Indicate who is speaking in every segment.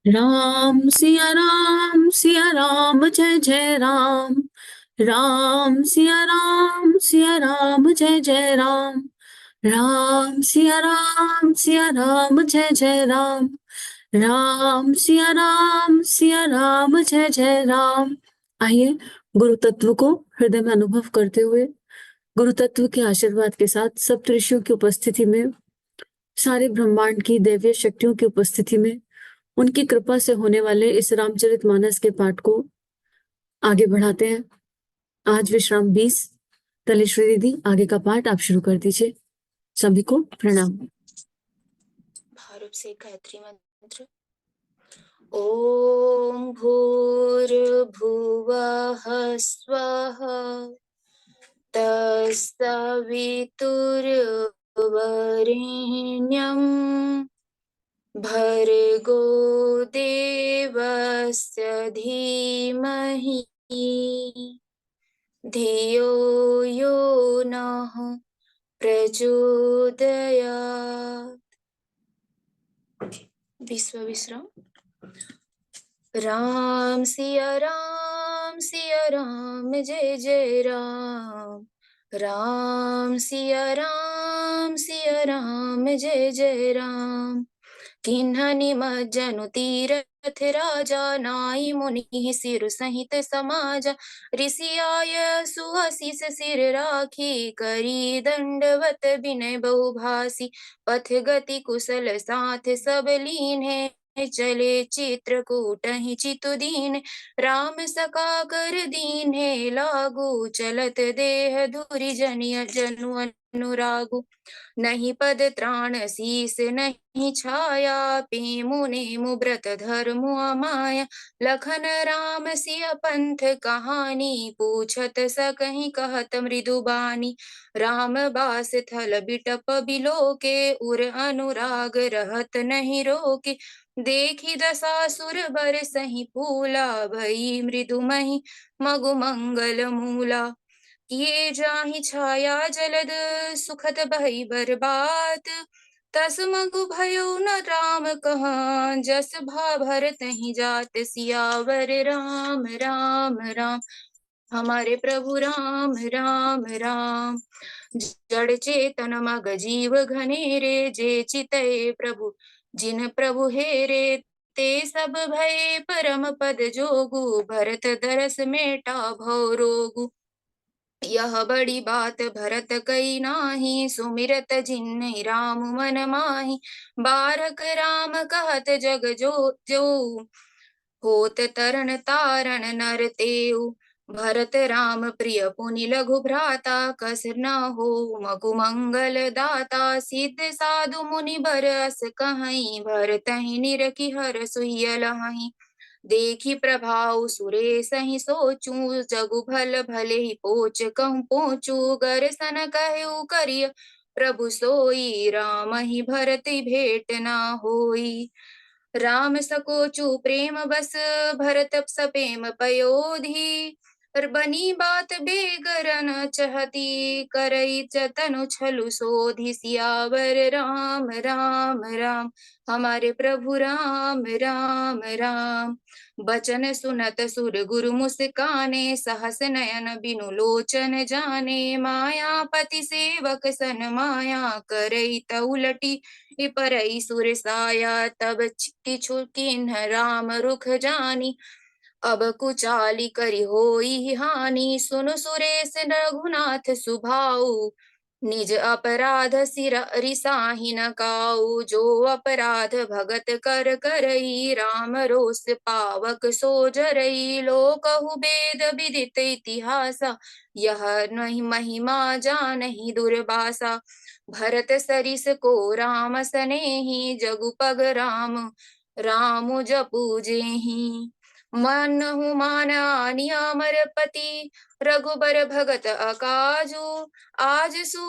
Speaker 1: राम सिया राम जय जय राम। राम सिया राम जय जय राम। राम सिया राम जय जय राम। राम सिया राम जय जय राम। आइए गुरु तत्व को हृदय में अनुभव करते हुए, गुरु तत्व के आशीर्वाद के साथ, सप्त ऋषियों की उपस्थिति में, सारे ब्रह्मांड की दैवीय शक्तियों की उपस्थिति में, उनकी कृपा से होने वाले इस रामचरितमानस के पाठ को आगे बढ़ाते हैं। आज विश्राम 20। तलेश्वरी दीदी, आगे का पाठ आप शुरू कर दीजिए। सभी को प्रणाम।
Speaker 2: भारूप से गायत्री मंत्र। ओम भूर्भुवः स्वः तत्सवितुर्वरेण्यं भर्गो देवस्य धीमहि धियो यो नः प्रचोदयात्। विश्राम। राम सिया राम जय जय राम। राम सिया राम जय जय राम। किन्हनि मज्जनु तीरथ राजा नाई मुनि सिर सहित समाज ऋषि आय सुअशीष सिर राखी करी दंडवत विनय बहुभाषी पथ गति कुशल साथ सब लीन चले चित्रकूट ही चितुदीन राम सका कर दीन है लागू चलत देह धुरि जनिय जनु अनुरागु नहीं पद त्राण शीस नहीं छाया पेमु नेमु व्रत धर्मु अमाया लखन राम सिय पंथ कहानी पूछत सकहि कहत मृदुबानी राम बास थल बिटप बिलोके उर अनुराग रहत नहीं रोके देखी दसासुर बर सही फूला भई मृदुमहि मगु मंगल मूला किए जाहि छाया जलद सुखद भई बर्बाद तस मगु भयो न राम कहाँ जस भा भरत ही जात सियावर राम राम राम। हमारे प्रभु राम राम राम। जड़ चेतन मग जीव घनेरे जे चितय प्रभु जिन प्रभु हेरे ते सब भय परम पद जोगु भरत दरस मेटा भव रोगु यह बड़ी बात भरत कई नाही सुमिरत जिन्हि राम मन माही बारक राम कहत जग जो जो होत तरन तारण नर तेऊ भरत राम प्रिय पुनि लघु भ्राता कसर न हो मगु मंगल दाता सिद्ध साधु मुनि बरस कहीं भरतहि निरखि हर सुहिय लहि देखी प्रभाव सुरेश ही सोचू जगु भल भले ही पोच कहूँ पोचू गर सन कहु करिय प्रभु सोई राम ही भरत भेट ना होई राम सकोचु प्रेम बस भरत सपेम पयोधी बनी बात बेगरन चहती करई जतनु छलु सोधी सियावर राम राम राम। हमारे प्रभु राम राम राम। बचन सुनत सुर गुरु मुस्काने सहस नयन बिनु लोचन जाने मायापति सेवक सन माया करई तउलटी परई सुर साया तब किछु किन्ह राम रुख जानी अब कुचाली करी होई हानि सुन सुरेश रघुनाथ सुभाऊ निज अपराध सिर रिसाहि न काऊ जो अपराध भगत कर करई राम रोष पावक सो जरई लोकहु वेद विदित इतिहास यह नहीं महिमा जानहि दुर्बासा भरत सरिस को राम सनेहि जगु पग राम राम जपू जेहि मनहु मानानि अमरपति रघुबर भगत अकाजू आजसु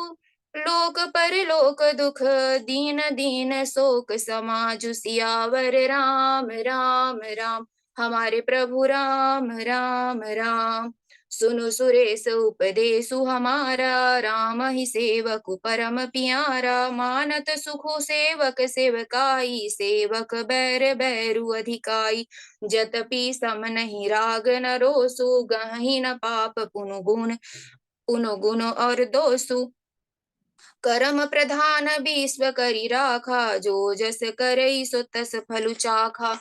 Speaker 2: लोक परलोक दुख दीन दीन शोक समाजु सियावर राम राम राम। हमारे प्रभु राम राम राम। सुनु सुरेश उपदेशु हमारा, राम ही सेवक परम प्यारा। मानत सुखु सेवक सेवकाई, सेवक बैर बैरु अधिकाई। जतपि सम नहीं राग न रोसु, गहि न पाप पुनु गुण और दोसु। करम प्रधान विश्व करी राखा, जो जस करई सो तस फलु चाखा।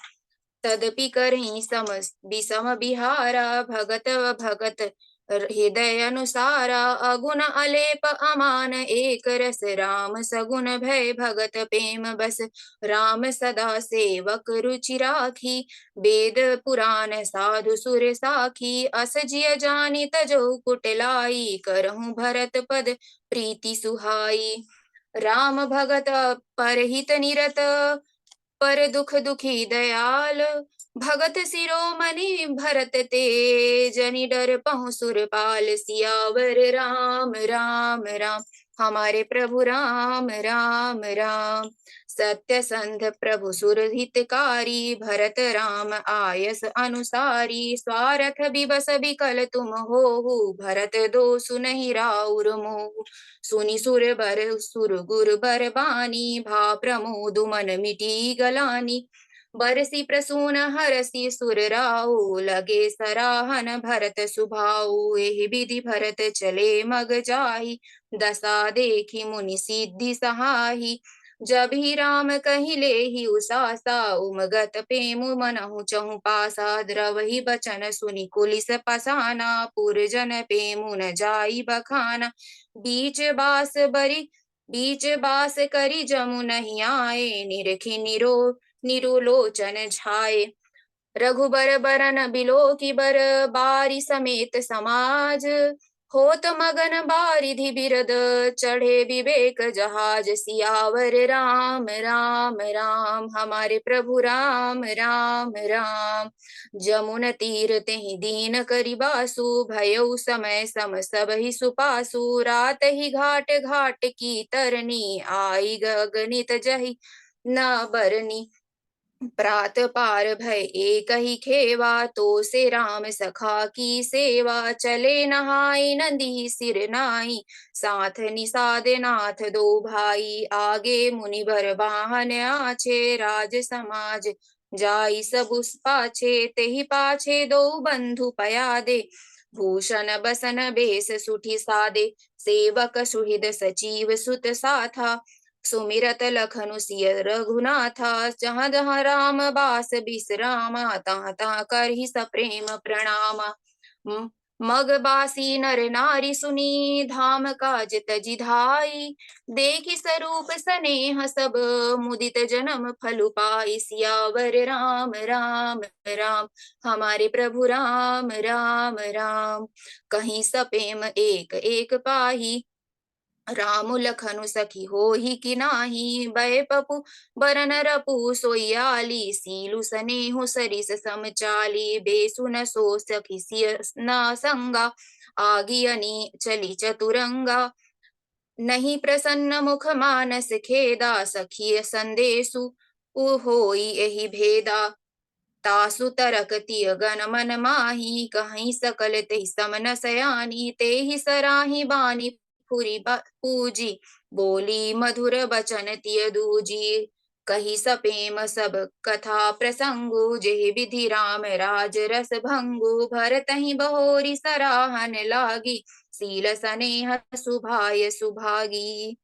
Speaker 2: तदपि करहि सम विषम बिहारा, भगत भगत हृदय अनुसारा। अगुण अलेप अमान एक रस, राम सगुण भय भगत प्रेम बस। राम सदा सेवक रुचि राखी, वेद पुराण साधु सुर साखी। अस जिय जानि तजो कुटिलाई, करहु भरत पद प्रीति सुहाई। राम भगत परहित निरत, पर दुख दुखी दयाल। भगत शिरोमणि भरत ते, जनि डर पहुँ सुरपाल। सियावर राम राम राम, हमारे प्रभु राम राम राम। सत्य संध प्रभु सुरहितकारी, भरत राम आयस अनुसारी। स्वार्थ विवश विकल तुम होहु, भरत दोसु नहीं राउर मोहु। सुनि सुर गुर बर बानी, भा प्रमोद मन मिटी गलानी। बरसी प्रसून हरसी सुर राउ, लगे सराहन भरत सुभाऊ। एहि विधि भरत चले मग जाहि, दशा देखी मुनि सिद्धि सहाहि। जब ही राम कहिले ही उसासा, उमगत प्रेमु मनहु चहु पासा। द्रवहि बचन सुनि कुलिस पसाना, पुरजन प्रेमु न जाई बखाना। बीच बास करी जमु नहीं आए, निरखि निरुलोचन झाए। रघुबर बरन बिलो की बर, बारी समेत समाज। होत मगन बारिधि बिरद, चढ़े विवेक जहाज। सियावर राम राम राम, हमारे प्रभु राम राम राम। जमुन तीर तेहि दीन करि बासु, भयउ समय सम सब ही सुपासु। रात ही घाट घाट की तरनी, आई गगनित जहि न बरनी। प्रात पार भय एक ही खेवा, तो से राम सखा की सेवा। चले नहाय नदी सिर नाई, साथ निषाद नाथ दो भाई। आगे मुनि बर वाहन आछे, राज समाज जाई सबु पाछे। तेहि पाछे दो बंधु पयादे, भूषण बसन बेस सुठि सादे। सेवक सुहृद सचिव सुत साथा, सुमिरत लखनु सिय रघुनाथा। जहाँ जहाँ राम बास बिसरामा, तहाँ तहाँ करहि सप्रेम प्रणामा। मग बासी नर नारी सुनी, धाम काज तजि धाई। देखि स्वरूप स्नेह सब, मुदित जन्म फलु पाई। सियावर राम राम राम, हमारे प्रभु राम राम राम। कहीं सपेम एक एक पाही, राम लखनु सखी होहि कि नाही। भय पपु बरन रपु सोयाली, सीलु सनेहु सरिस समचाली। बेसु न सो सखी सिय न संगा, आगियनि चली चतुरंगा। नहीं प्रसन्न मुख मानस खेदा, सखिय संदेशु होई एहि भेदा। तासु तरक तिय गन मन माही, कहीं सकल तेहि समन सयानी। तेहि सराही बानी फुरी पूजी, बोली मधुर बचन तिय दूजी। कही सपेम सब कथा प्रसंगु, जेहि विधि राम राज रस भंगु। भरतहि बहोरी सराहन लागी, सील सनेह सुभाय सुभागी।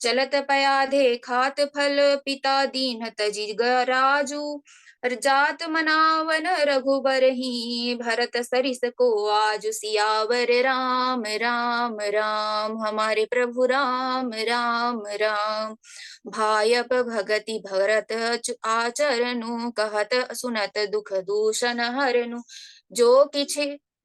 Speaker 2: चलत पयाधे खात फल, पिता दीन तजि गराजू। जात मनावन रघुबर ही, भरत सरिस को आजु। सियावर राम राम राम, हमारे प्रभु राम राम राम। भायप भगति भरत आचरनु, कहत सुनत दुख दूषण हरनु।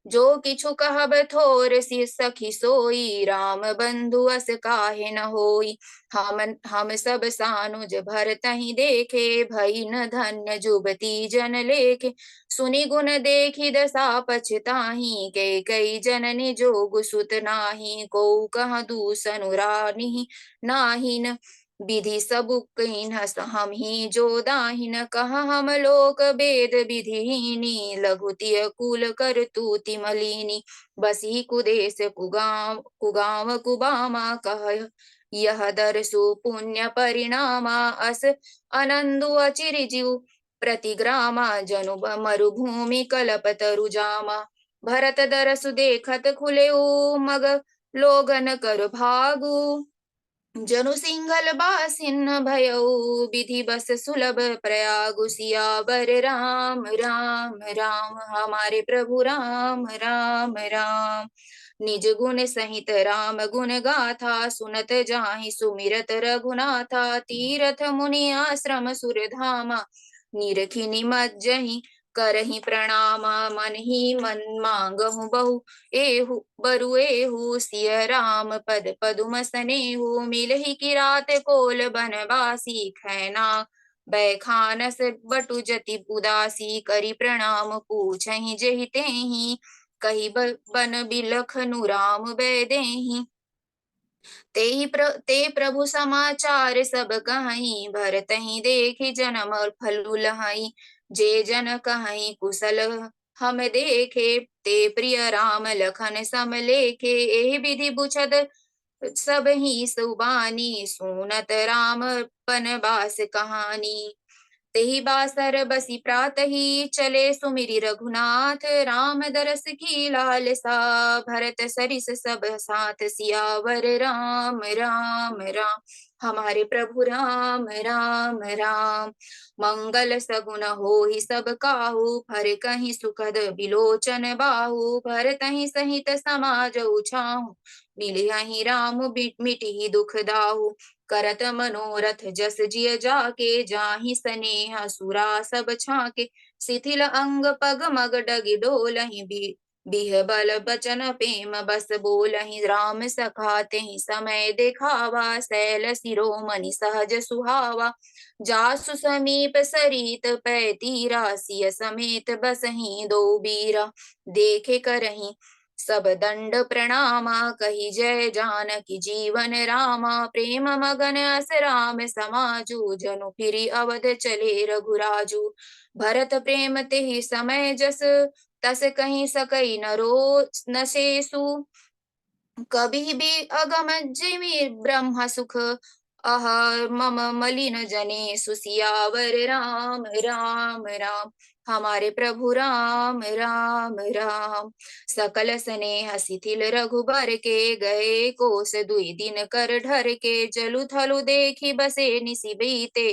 Speaker 2: जो किछु कहब थोर सी सखी सोई, राम बंधु अस काहे न होई। हम सब सानुज भरतहि देखे, भई न धन्य जुबती जन लेखे। सुनि गुण देखि दशा पछताही, कई जननी जोग सुत नाही। को कह दूसनु रानी नाहिन, विधि सबु कीन्ह हम ही जो दाहिन कहा हम लोक वेद विधिहीनी लघुतिय कुल कर तूति मलिनी बसी कुदेश कुगाम कुबामा कह यह दरसु पुण्य परिणामा अस अनंदु अचिरजीव प्रतिग्रामा जनु मरुभूमि कलपतरु जामा भरत दरसु देखत खुले मग लोगन कर भागु जनु सिंघल बासिन भयउ विधि बस सुलभ प्रयागु सियावर राम राम राम हमारे प्रभु राम राम राम निज गुण सहित राम गुण गाथा सुनत जाहि सुमिरत रघुनाथा तीरथ मुनि आश्रम सुर धामा निरखि निमज्जहि करहि प्रणाम मन ही मन मांगहु बहु एहु बरु एहु सिय राम पद पदुम सनेहु मिलहि किरात कोल बनवासी खैना बैखानस बटु जति उदासी करि प्रणाम पूछहि जेहि तेहि कही बन बिलखनु राम बैदेहि ते प्रभु समाचार सब कहीं भरतहि देखि जन्म फलु लहई जे जन कहीं कुशल हम देखे ते प्रिय राम लखन सम लेखे एहि विधि बुझत सब ही सुबानी सुनत राम बनवास कहानी तेहि बासर बसी प्रातहि चले सुमिरि रघुनाथ राम दरस की लालसा भरत सरिस सब साथ सियावर राम राम राम हमारे प्रभु राम राम राम मंगल सगुन होहि सब काहू भर कहीं सुखद बिलोचन बाहु भरतहि सहित समाज उछाहु मिलियहि राम मिटिहि दुख दाहु करत मनोरथ जस जिय जाके जाहि स्नेह सुरा सब छाके शिथिल अंग पग मग डगि डोलहि बिह बल बचन प्रेम बस बोलहि राम सखा तेहि समय देखावा सैल शिरोमणि सहज सुहावा जासु समीप सरित पै तीरा सिय समेत बसहि दो बीरा देखे करहि सब दंड प्रणामा कही जय जानकी जीवन रामा प्रेम मगन अस राम समाजू जनु फिरी अवध चले रघुराजू भरत प्रेम तेहि समय जस तस कहीं सकई नरो नशेषु कभी भी अगम जिमि ब्रह्म सुख अह मम मलिन जने सुसियावर राम राम राम हमारे प्रभु राम राम राम सकल स्नेह शिथिल रघुबर के गए कोस दुई दिन कर ढर के जलु थलु देखी बसे निसि बीते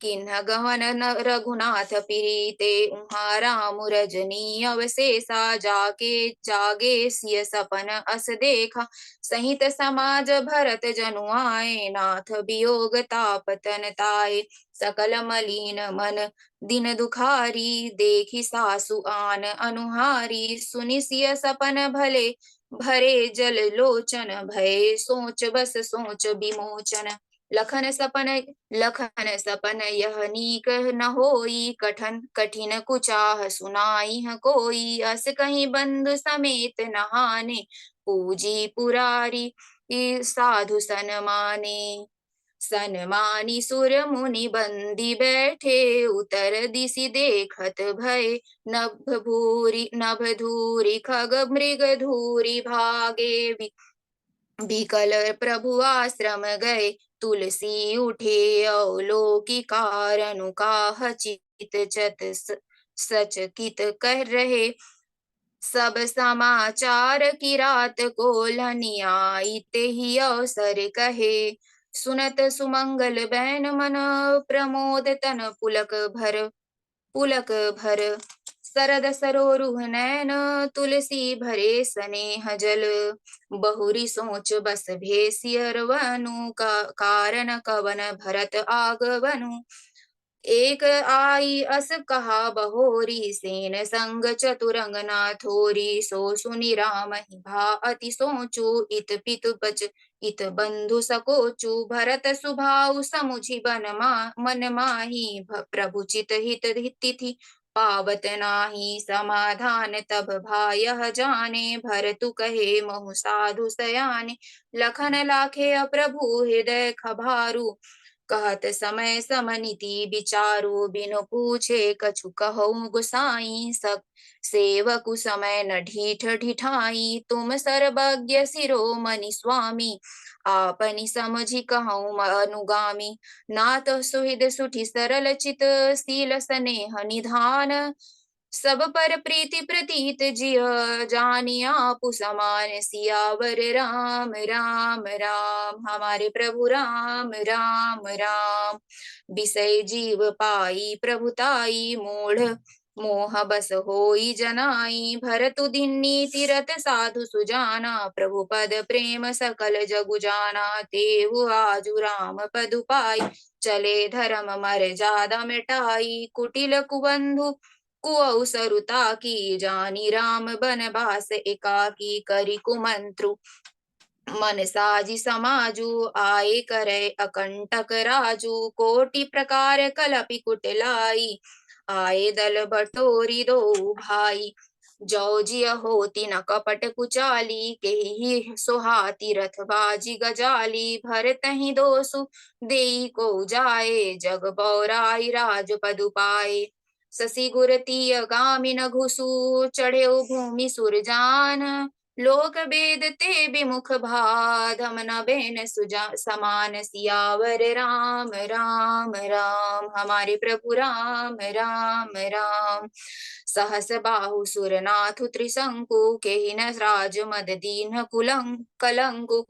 Speaker 2: किन्ह गहन रघुनाथ पीरीते उहाँ राम रजनी अवशेषा जाके जागे सिय सपन अस देखा सहित समाज भरत जनु आए नाथ वियोग तापतन ताए सकल मलिन मन दिन दुखारी देखी सासु आन अनुहारी सुनि सिय सपन भले भरे जल लोचन भय सोच बस सोच विमोचन लखन सपन यह नीक न होई कठिन कुचाह सुनाई है कोई अस कहीं बंधु समेत नहाने पूजी पुरारी साधु सनमानी सुर मुनि बंदी बैठे उतर दिशि देखत भय नभ धूरी खग मृग धूरी भागे विकल प्रभु आश्रम गए तुलसी उठे अवलोकी कारनु काह चित चत सच कित कह रहे सब समाचार की रात को लनियाई ते ही अवसर कहे सुनत सुमंगल बैन मन प्रमोद तन पुलक भर सरद सरोरुह नैन तुलसी भरे स्नेह जल बहुरी सोच बस भेसियरवनु का कारण कवन भरत आगवनु एक आई अस कहा बहोरी सेन संग चतुरंगना थोरी सो सुनि राम ही भा अति सोचू इत पितु बच इत बंधु सकोचु भरत सुभाउ समुझि मन माही प्रभु चित हित तिथि पावत नाही समाधान तब भायः जाने, भरतु कहे महु साधु सयाने, लखन लाखे अप्रभु हृदय खभारु, कहत समय समनिति विचारु, बिनु पूछे कछु कहउँ गुसाई, सब सेवकु समय न ढीठ ढिठाई, तुम सर्वज्ञ शिरोमणि स्वामी, आपनि समझि कहउँ अनुगामी, नाथ सुहृद सुठि सरल चित, शील स्नेह निधान, सब पर प्रीति प्रतीत जिय, जानि आपु समान सियावर राम राम राम। हमारे प्रभु राम राम राम। विषय जीव पाई प्रभुताई, मूढ़ मोह बस होई जनाई, भरतु दिन्नी तीरथ साधु सुजाना, प्रभु पद प्रेम सकल जगु जाना, तेहु आजु राम पदु पाई, चले धर्म मर जादा मिटाई, कुटिल कुबंधु कुअउ सरुता की, जानी राम बनवास एकाकी, करि कुमंत्रु मन साजी समाजू, आए करे अकंटक राजू, कोटि प्रकार कलपि कुटिलाई, आए दल बटोरी दो भाई, जो जिय होती न कपट कुचाली, केहि सोहाती रथ बाजी गजाली, भरतहि दोसु देई को जाए, जग बौराई राज पदु पाए, शशि गुर तिय गामी न घुसु, चढ़े भूमि सुरजान, लोक वेद ते विमुख भाधम न बेन सुजा समान, सियावर राम राम राम। हमारे प्रभु राम राम राम। सहस बाहु सुरनाथु त्रिशंकु, केहि न राज मद दीन कलंकु,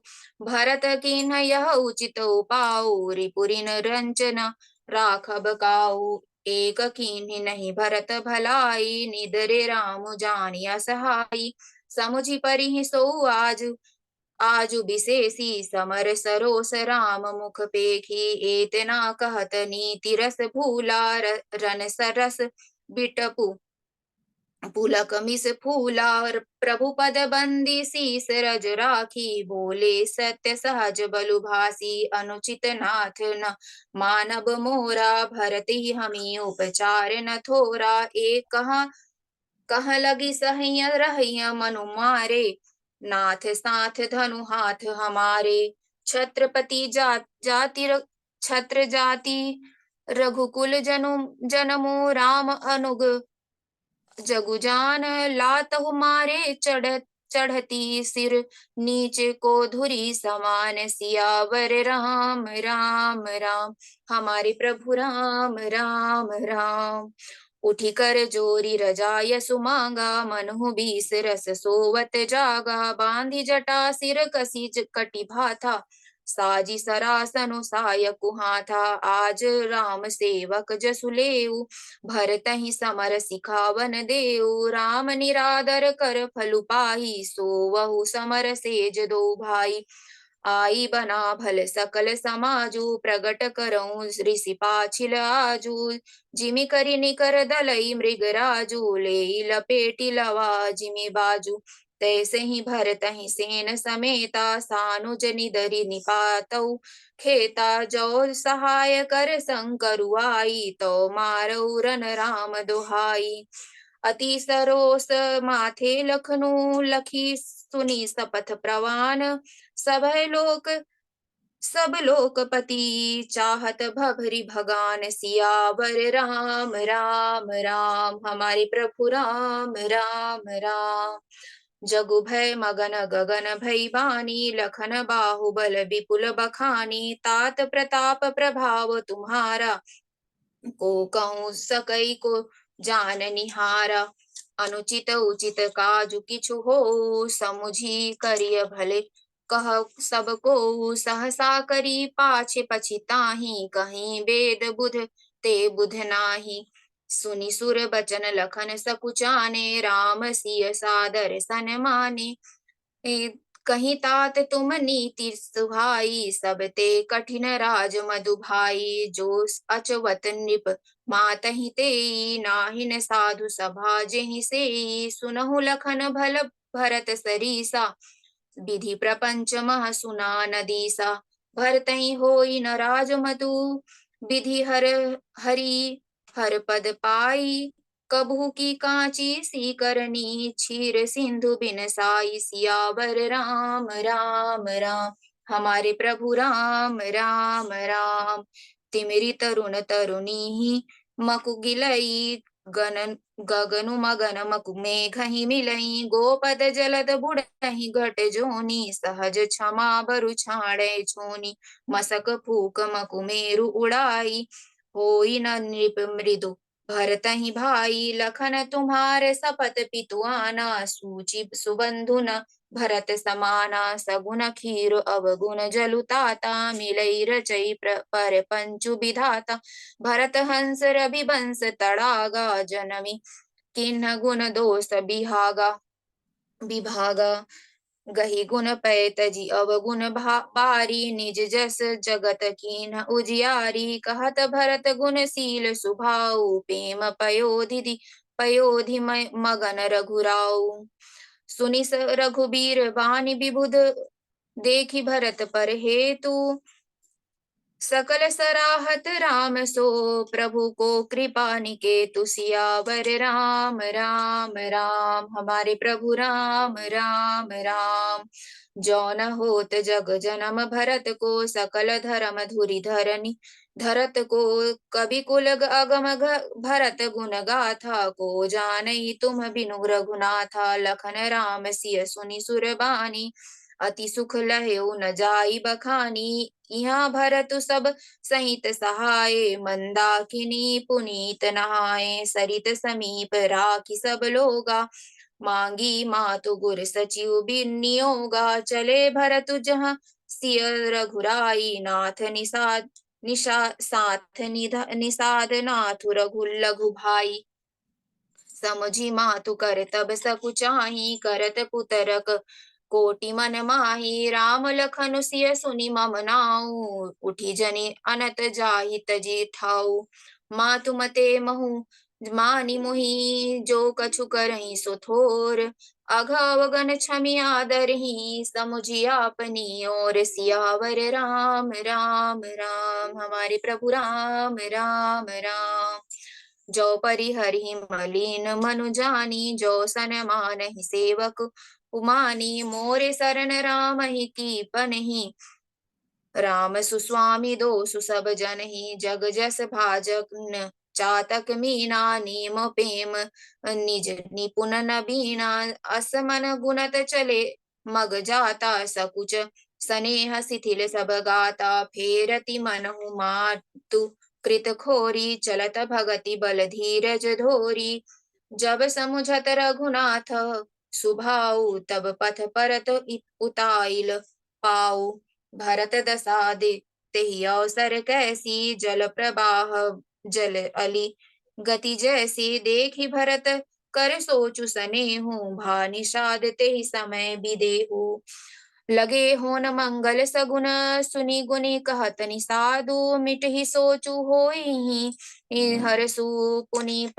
Speaker 2: भरत कीन्ह यह उचित उपाउ, रिपुरिन रंचन राखब काऊ, एक कीन्ही नहीं भरत भलाई, निदरे राम जानिया सहाई, समुझि परिहि सो आजु विशेषी, समर सरोस राम मुख पेखी, एतना कहत नीति रस भूला, रन सरस बिटपु पुलक मिस फूला, प्रभु पद बंदी शीस रज राखी, बोले सत्य सहज बलु भासी, अनुचित नाथ न मानब मोरा, भरत ही हमी उपचार न थोरा, एक कह लगी सहिय रहिय मनु मारे, नाथ साथ धनु हाथ हमारे, छत्रपति छत्र जाति रघुकुल जनमु राम अनुग, जगु जान लातहु मारे चढ़ती सिर, नीचे को धुरी समान, सियावर राम राम राम। हमारे प्रभु राम राम राम। उठी कर जोरी रजाय सुमांगा, मनहु बीस रस सोवत जागा, बांधी जटा सिर कसी कटि भाथा, साजी सरासनु साय कुहाथा, आज राम सेवक जसु लेऊ, भरतहि समर सिखावन देऊ, राम निरादर कर फलु पाही, सोवहु समर सेज दो भाई, आई बना भल सकल समाजू, प्रगट करऊं ऋषि पाछिल आजू, जिमि करि निकर दलई मृगराजू, लेई लपेटि लवा जिमि बाजू, तैसे ही भरतहि सेन समेता, सानुज निदरि निपातौ खेता, जो सहाय कर संकरु आई, तो मारऊ रन राम दुहाई, अति सरोस माथे लखनू लखी, सुनी सपथ प्रवान, सब लोकपति, चाहत भभरि भगान, सियावर राम राम राम। हमारे प्रभु राम राम राम। जगु भय मगन गगन भई बानी, लखन बाहुबल विपुल बखानी, तात प्रताप प्रभाव तुम्हारा, को कहूँ सकई को जान निहारा, अनुचित उचित काजु किछु हो, समुझी करिय भले कह सबको, सहसा करी पाछे पछिताही, कहीं वेद बुध ते बुध नाही, सुनि सुर बचन लखन सकुचाने, राम सिय सादर सन माने, कहीं तात तुम नीति सुहाई, सब ते कठिन राज मधु भाई, जो अचवत नृप मातहि तेई, नाहिन साधु सभा जेहि सेई, सुनहु लखन भल भरत सरीसा, विधि प्रपंच मह सुना नदीसा, भरतहि होई न राज मधु, विधि हरि हर पद पाई, कबहू की कांची सी करनी, क्षीर सिंधु बिन साई, सियावर राम राम राम। हमारे प्रभु राम राम राम। तिमिरी तरुण तरुणी मकुगिलई, गगन गगनु मगन मकु मेघहि मिलई, गोपद जलद बुढ़हि घट जोनी, सहज क्षमा बरु छाड़े छोनी, मसक फूक मकु मेरु उड़ाई, होई न नृप मृदु भरतहि भाई, लखन तुम्हारे सपत पितुआना, सूचि सुबंधु न भरत समाना, सगुन खीर अवगुण जलुताता, मिलई रचई पर पंचु विधाता, भरत हंस रविबंस तड़ागा, जनमी किन्ह गुण दोष विभागा, गही गुण पै तजी अवगुण बारी, निज जस जगत कीन्ह उजियारी, कहत भरत गुणशील सुभाऊ, प्रेम पयोधि मगन रघुराऊ। सुनि रघुबीर बानि विबुध, देखि भरत पर हेतु, सकल सराहत राम सो, प्रभु को कृपा निकेतु, सियावर राम राम राम। हमारे प्रभु राम राम राम। जौन होत जग जन्म भरत को, सकल धर्म धुरि धरनी धरत को, कवि कुल अगम भरत गुण गाथा, को जानई तुम बिनु रघुनाथा, लखन राम सिय सुनि सुरबानी, अति सुख लह्यो न जाई बखानी, यहाँ भरत सब सहित सहाय, मंदाकिनी पुनीत नहाए, सरित समीप राखी सब लोगा, मांगी मातु गुर सचिव बिनियोगा, चले भरत जहाँ सिय रघुराई, नाथ निषाद नाथु रघु लघु भाई, समझी मातु कर तब सकुचाही, करत पुतरक कोटि मन माही, राम लखन सिय सुनि मम नाऊ, उठी जनि अनत जाहि तजी ठाऊ, मातु मते महु मानि मोहि, जो कछु करहि सो थोर, अघावगन क्षमी आदरहि, समुझी आपनी ओर, सियावर राम राम राम। हमारे प्रभु राम राम राम। जो परिहरि मलिन मनु जानी, जो सन मानहि सेवक उमानी, मोरे शरण राम ही कीपनहि, राम सुस्वामी दोसु सब जनहि, जग जस भाजन चातक मीना, नीम प्रेम निज निपुण नबीना, असमन गुणत चले मग जाता, सकुच स्नेह शिथिल सब गाता, फेरति मनहु मातु कृत खोरी, चलत भगति बल धीरज धोरी, जब समुझत रघुनाथ सुभाऊ, तब पथ परत उताइल पाऊ, भरत दसा दे तेहि अवसर कैसी, जल प्रवाह जल अली गति जैसी, देखि भरत कर सोचु सनेहु, भा निषाद तेहि समय बिदेहु, लगे होन मंगल सगुन, सुनि गुनि कहत निषादु, मिटहि सोचु होई हरसु, पुनि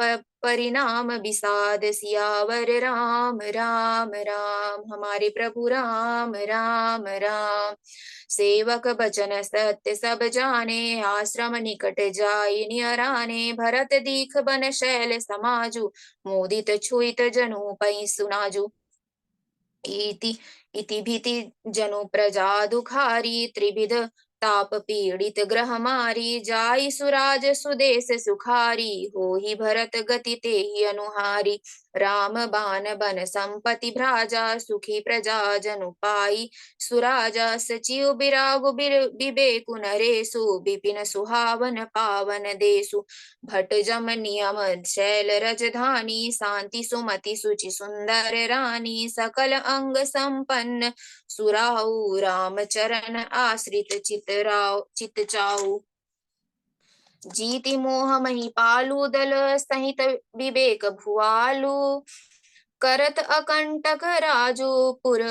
Speaker 2: परिणाम विषाद, सियावर राम राम राम। हमारे प्रभु राम राम राम। सेवक बचन सत्य सब जाने, आश्रम निकट जाई नियराने, भरत दीख बन शैल समाजु, मोदित छुईत जनु पै सुनाजु, इति भीति जनु प्रजा दुखारी, त्रिविध ताप पीड़ित ग्रह मारी, जाई सुराज सुदेश सुखारी, होहि भरत गति तेहि अनुहारी, राम बाण बन संपति भ्राजा, सुखी प्रजा जनु पाई सुराजा, सचिव बिरागु बिबेकु नरेशु, विपिन सुहावन पावन देशु, भट जम नियम शैल रजधानी, शांति सुमति सुचि सुंदर रानी, सकल अंग संपन्न सुराऊ, राम चरण आश्रित चित चाऊ, जीति मोह मही पालू, दल सहित विवेक भुआलू, करत अकंटक राजू पुर,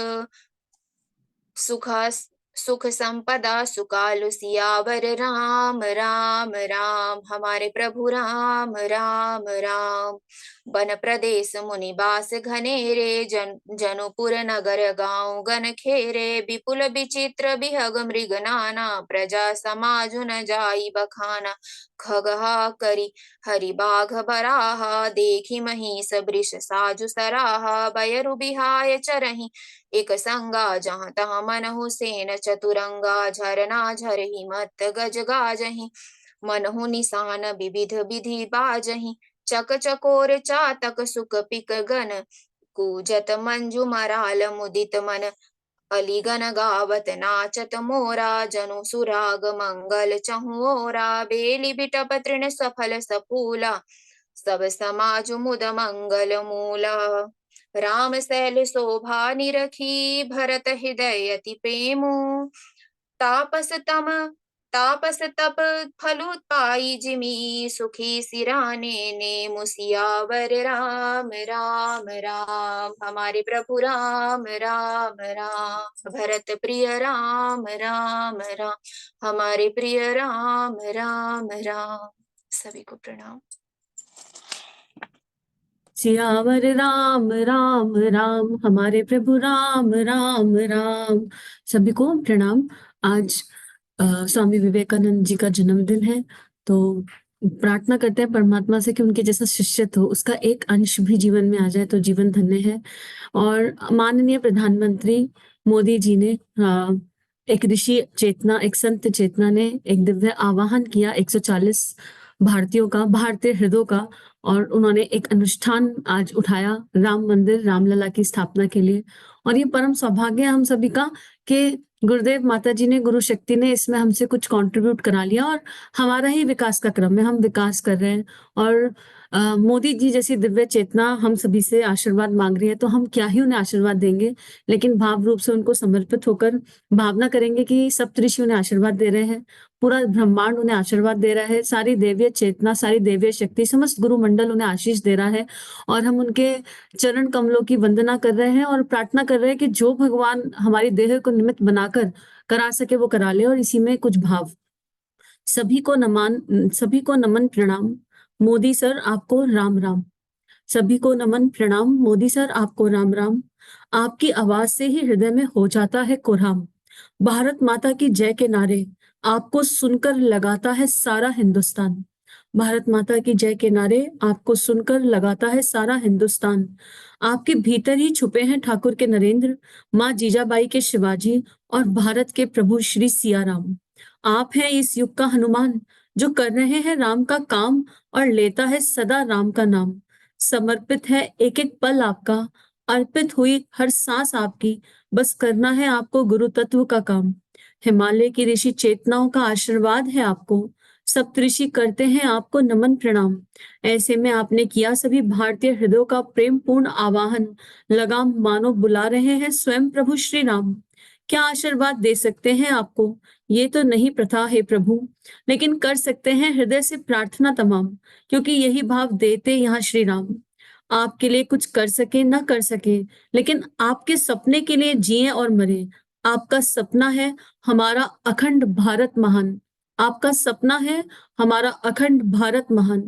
Speaker 2: सुख सुख संपदा सुकालु सियावर राम राम राम। हमारे प्रभु राम राम राम। वन प्रदेश मुनि बास घनेरे, जनुपुर नगर गाँव गन खेरे। विपुल विचित्र बिहग मृग नाना, प्रजा समाज न जाई बखाना। खगहा करी हरि बाघ बराहा, देखी महिष वृष साजु सराहा। बयरु बिहाय चरहि एक संगा, जहाँ तहाँ मनहु सेन चतुरंगा। झरना झरहि मत गज गाजहि, मनहु निशान विविध विधि बाजहि। चक चकोर चातक सुक पिक गन, कूजत मंजू मराल मुदित मन। अलिगन गावत नाचत मोरा, जनु सुराग मंगल चहुओरा। बेली बिटप तृण सफल सफूला, सब समाज मुद मंगल मूला। राम सैल शोभा निरखी, भरत हृदय अति प्रेमु। तापस तप फलु पाई जिमि, सुखी सिराने नेमु। सियावर राम राम राम। हमारे प्रभु राम राम राम। भरत प्रिय राम राम राम। हमारे प्रिय राम राम राम। सभी को प्रणाम।
Speaker 1: सियावर राम राम राम। हमारे प्रभु राम राम राम। सभी को प्रणाम। आज स्वामी विवेकानंद जी का जन्मदिन है, तो प्रार्थना करते हैं परमात्मा से कि उनके जैसा शिष्यत्व हो, उसका एक अंश भी जीवन में आ जाए तो जीवन धन्य है। और माननीय प्रधानमंत्री मोदी जी ने एक ऋषि चेतना, एक संत चेतना ने एक दिव्य आवाहन किया 140 भारतीयों का, भारतीय हृदयों का, और उन्होंने एक अनुष्ठान आज उठाया राम मंदिर, रामलला की स्थापना के लिए। और ये परम सौभाग्य है हम सभी का कि गुरुदेव माता जी ने, गुरु शक्ति ने इसमें हमसे कुछ कंट्रीब्यूट करा लिया और हमारा ही विकास का क्रम है, हम विकास कर रहे हैं। और मोदी जी जैसी दिव्य चेतना हम सभी से आशीर्वाद मांग रही है, तो हम क्या ही उन्हें आशीर्वाद देंगे, लेकिन भाव रूप से उनको समर्पित होकर भावना करेंगे कि सप्तऋषि उन्हें आशीर्वाद दे रहे हैं, पूरा ब्रह्मांड उन्हें आशीर्वाद दे रहा है, सारी देवीय चेतना, सारी देवीय शक्ति, समस्त गुरु मंडल उन्हें आशीष दे रहा है। और हम उनके चरण कमलों की वंदना कर रहे हैं और प्रार्थना कर रहे हैं कि जो भगवान हमारी देह को निमित्त बनाकर करा सके वो करा ले। और इसी में कुछ भाव। सभी को नमन प्रणाम, मोदी सर आपको राम राम। सभी को नमन प्रणाम, मोदी सर आपको राम राम। आपकी आवाज से ही हृदय में हो जाता है कोराम। भारत माता की जय के नारे आपको सुनकर लगाता है सारा हिंदुस्तान। भारत माता की जय के नारे आपको सुनकर लगाता है सारा हिंदुस्तान। आपके भीतर ही छुपे हैं ठाकुर के नरेंद्र, माँ जीजाबाई के शिवाजी और भारत के प्रभु श्री सियाराम। आप हैं इस युग का हनुमान, जो कर रहे हैं राम का काम और लेता है सदा राम का नाम। समर्पित है एक एक पल आपका, अर्पित हुई हर सांस आपकी, बस करना है आपको गुरु तत्व का काम। हिमालय की ऋषि चेतनाओं का आशीर्वाद है आपको, सप्तऋषि करते हैं आपको नमन प्रणाम। ऐसे में आपने किया सभी भारतीय हृदयों का प्रेम पूर्ण आवाहन, लगाम मानो बुला रहे हैं स्वयं प्रभु श्री राम। क्या आशीर्वाद दे सकते हैं आपको, ये तो नहीं प्रथा है प्रभु, लेकिन कर सकते हैं हृदय से प्रार्थना तमाम, क्योंकि यही भाव देते यहाँ श्री राम। आपके लिए कुछ कर सके न कर सके, लेकिन आपके सपने के लिए जिए और मरे। आपका सपना है हमारा अखंड भारत महान। आपका सपना है हमारा अखंड भारत महान।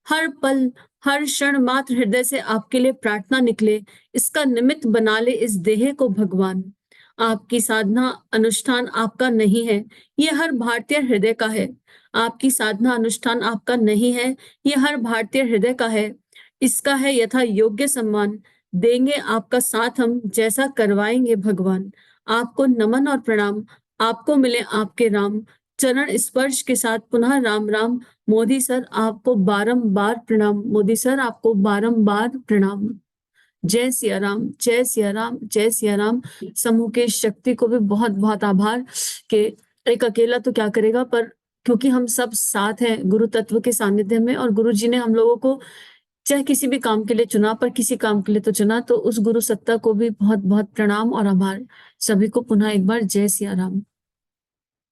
Speaker 1: हर पल हर क्षण मात्र हृदय से आपके लिए प्रार्थना निकले, इसका निमित्त बना ले इस देह को भगवान। आपकी साधना अनुष्ठान आपका नहीं है, ये हर भारतीय हृदय का है। आपकी साधना अनुष्ठान आपका नहीं है, ये हर भारतीय हृदय का है। इसका है यथा योग्य सम्मान, देंगे आपका साथ हम, जैसा करवाएंगे भगवान। आपको नमन और प्रणाम, आपको मिले आपके राम। चरण स्पर्श के साथ पुनः राम राम। मोदी सर आपको बारंबार प्रणाम, मोदी सर आपको बारंबार प्रणाम। जय सिया राम, जय सिया राम, जय सिया राम। समूह के शक्ति को भी बहुत बहुत आभार कि एक अकेला तो क्या करेगा, पर क्योंकि हम सब साथ हैं गुरु तत्व के सानिध्य में, और गुरु जी ने हम लोगों को चाहे किसी भी काम के लिए चुना, पर किसी काम के लिए तो चुना, तो उस गुरु सत्ता को भी बहुत बहुत प्रणाम और आभार। सभी को पुनः एक बार जय सिया राम।